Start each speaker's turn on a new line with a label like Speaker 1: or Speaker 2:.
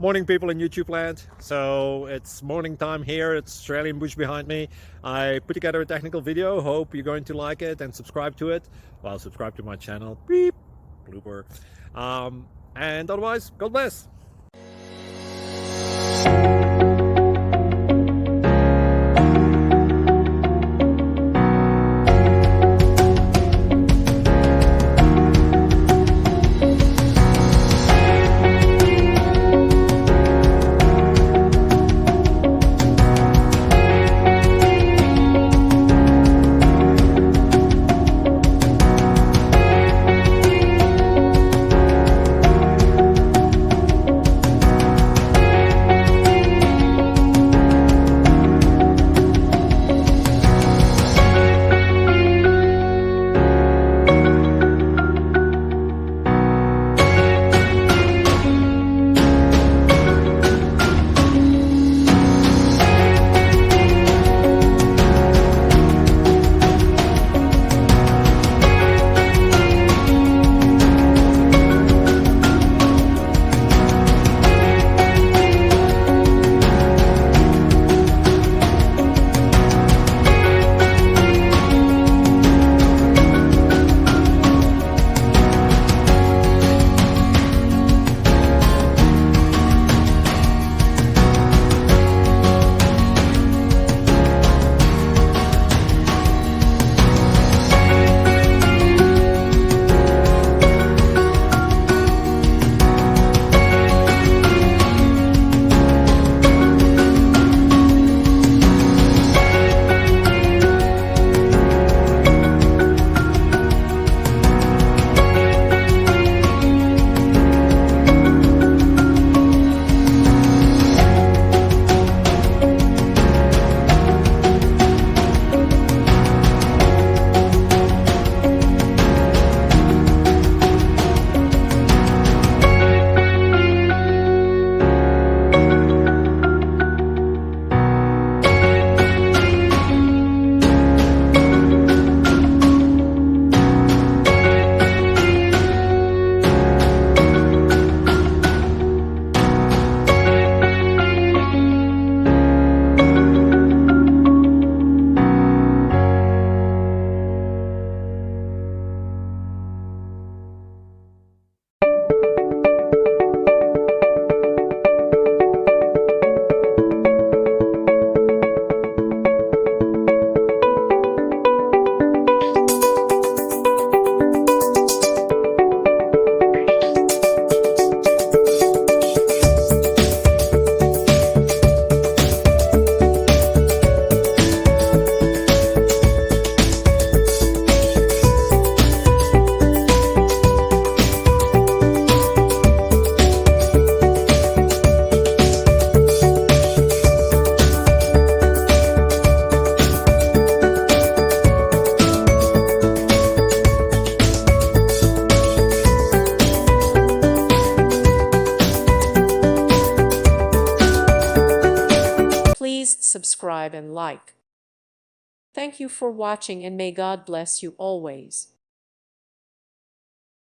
Speaker 1: Morning, people in YouTube land. So it's morning time here. It's Australian bush behind me. I put together a technical video. Hope you're going to like it and subscribe to it. Well, subscribe to my channel. Beep, blooper. And otherwise, God bless.
Speaker 2: Please subscribe and like. Thank you for watching, and may God bless you always.